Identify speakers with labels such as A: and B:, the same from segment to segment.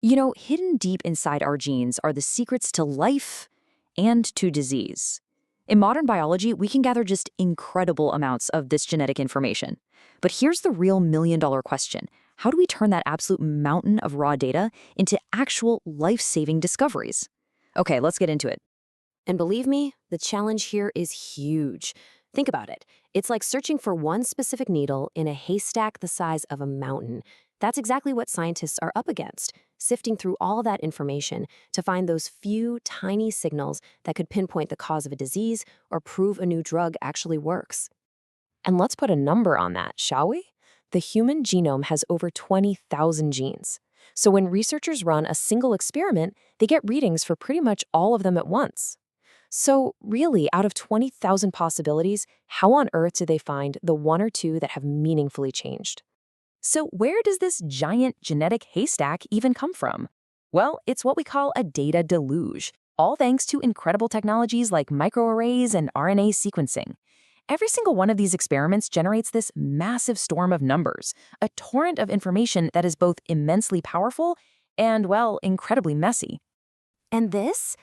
A: Hidden deep inside our genes are the secrets to life and to disease. In modern biology, we can gather just incredible amounts of this genetic information. But here's the real million-dollar question. How do we turn that absolute mountain of raw data into actual life-saving discoveries? Okay, let's get into it.
B: And believe me, the challenge here is huge. Think about it. It's like searching for one specific needle in a haystack the size of a mountain. That's exactly what scientists are up against, sifting through all that information to find those few tiny signals that could pinpoint the cause of a disease or prove a new drug actually works. And let's put a number on that, shall we? The human genome has over 20,000 genes. So when researchers run a single experiment, they get readings for pretty much all of them at once. So really, out of 20,000 possibilities, how on earth do they find the one or two that have meaningfully changed?
A: So where does this giant genetic haystack even come from? Well, it's what we call a data deluge, all thanks to incredible technologies like microarrays and RNA sequencing. Every single one of these experiments generates this massive storm of numbers, a torrent of information that is both immensely powerful and, well, incredibly messy.
B: And this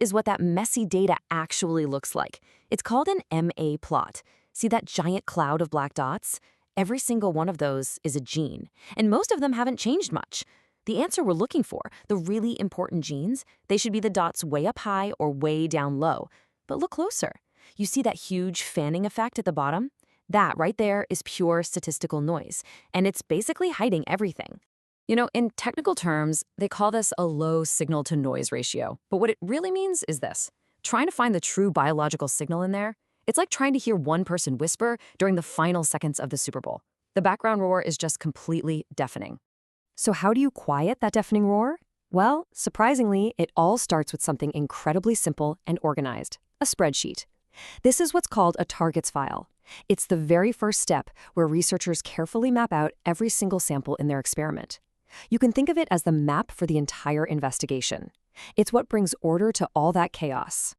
B: is what that messy data actually looks like. It's called an MA plot. See that giant cloud of black dots? Every single one of those is a gene, and most of them haven't changed much. The answer we're looking for, the really important genes, they should be the dots way up high or way down low. But look closer. You see that huge fanning effect at the bottom? That right there is pure statistical noise, and it's basically hiding everything. In technical terms, they call this a low signal-to-noise ratio. But what it really means is this. Trying to find the true biological signal in there, it's like trying to hear one person whisper during the final seconds of the Super Bowl. The background roar is just completely deafening. So how do you quiet that deafening roar? Well, surprisingly, it all starts with something incredibly simple and organized, a spreadsheet. This is what's called a targets file. It's the very first step where researchers carefully map out every single sample in their experiment. You can think of it as the map for the entire investigation. It's what brings order to all that chaos.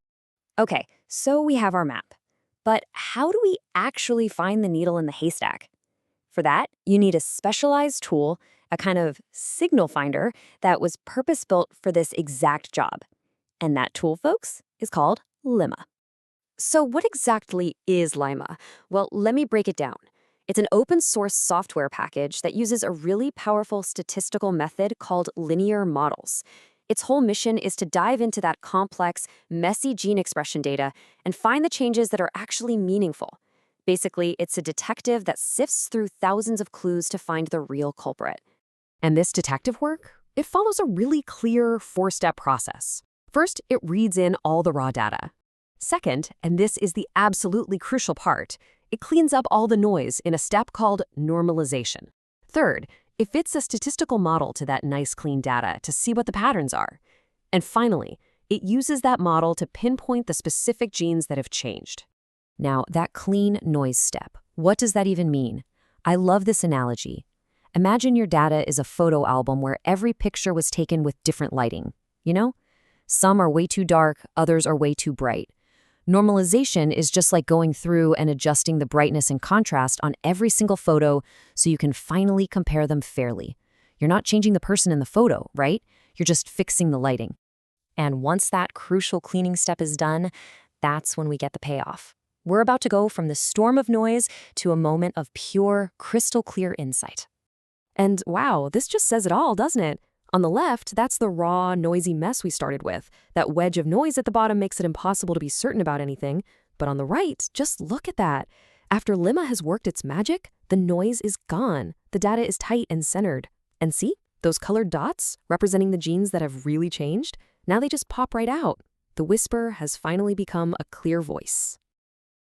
A: Okay, so we have our map. But how do we actually find the needle in the haystack? For that, you need a specialized tool, a kind of signal finder that was purpose-built for this exact job. And that tool, folks, is called limma.
B: So what exactly is limma? Well, let me break it down. It's an open-source software package that uses a really powerful statistical method called linear models. Its whole mission is to dive into that complex, messy gene expression data and find the changes that are actually meaningful. Basically, it's a detective that sifts through thousands of clues to find the real culprit.
A: And this detective work, it follows a really clear four-step process. First, it reads in all the raw data. Second, and this is the absolutely crucial part, it cleans up all the noise in a step called normalization. Third, it fits a statistical model to that nice clean data to see what the patterns are. And finally, it uses that model to pinpoint the specific genes that have changed. Now, that clean noise step, what does that even mean? I love this analogy. Imagine your data is a photo album where every picture was taken with different lighting. Some are way too dark, others are way too bright. Normalization is just like going through and adjusting the brightness and contrast on every single photo so you can finally compare them fairly. You're not changing the person in the photo, right? You're just fixing the lighting. And once that crucial cleaning step is done, that's when we get the payoff. We're about to go from the storm of noise to a moment of pure, crystal clear insight.
B: And wow, this just says it all, doesn't it? On the left, that's the raw, noisy mess we started with. That wedge of noise at the bottom makes it impossible to be certain about anything. But on the right, just look at that. After limma has worked its magic, the noise is gone. The data is tight and centered. And see, those colored dots representing the genes that have really changed? Now they just pop right out. The whisper has finally become a clear voice.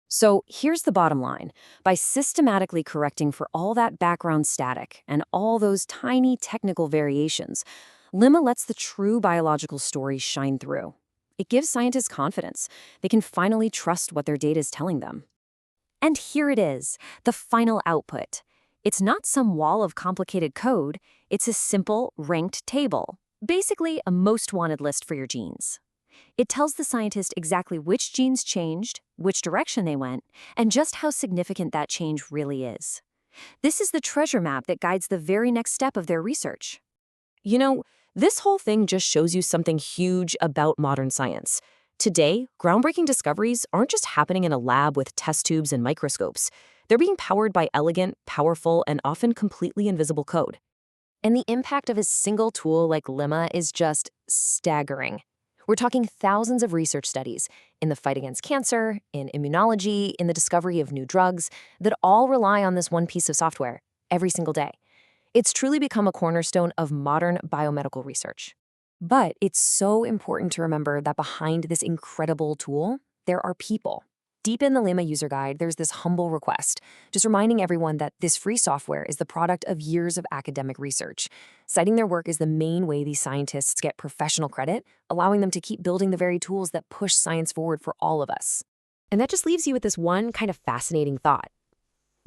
A: So here's the bottom line. By systematically correcting for all that background static and all those tiny technical variations, limma lets the true biological story shine through. It gives scientists confidence. They can finally trust what their data is telling them. And here it is, the final output. It's not some wall of complicated code. It's a simple, ranked table. Basically, a most wanted list for your genes. It tells the scientist exactly which genes changed, which direction they went, and just how significant that change really is. This is the treasure map that guides the very next step of their research.
B: This whole thing just shows you something huge about modern science. Today, groundbreaking discoveries aren't just happening in a lab with test tubes and microscopes. They're being powered by elegant, powerful, and often completely invisible code.
A: And the impact of a single tool like limma is just staggering. We're talking thousands of research studies in the fight against cancer, in immunology, in the discovery of new drugs that all rely on this one piece of software every single day. It's truly become a cornerstone of modern biomedical research. But it's so important to remember that behind this incredible tool, there are people. Deep in the limma user guide, there's this humble request, just reminding everyone that this free software is the product of years of academic research. Citing their work is the main way these scientists get professional credit, allowing them to keep building the very tools that push science forward for all of us. And that just leaves you with this one kind of fascinating thought.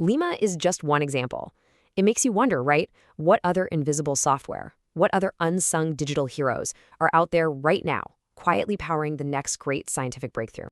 A: Limma is just one example. It makes you wonder, right? What other invisible software, what other unsung digital heroes are out there right now, quietly powering the next great scientific breakthrough?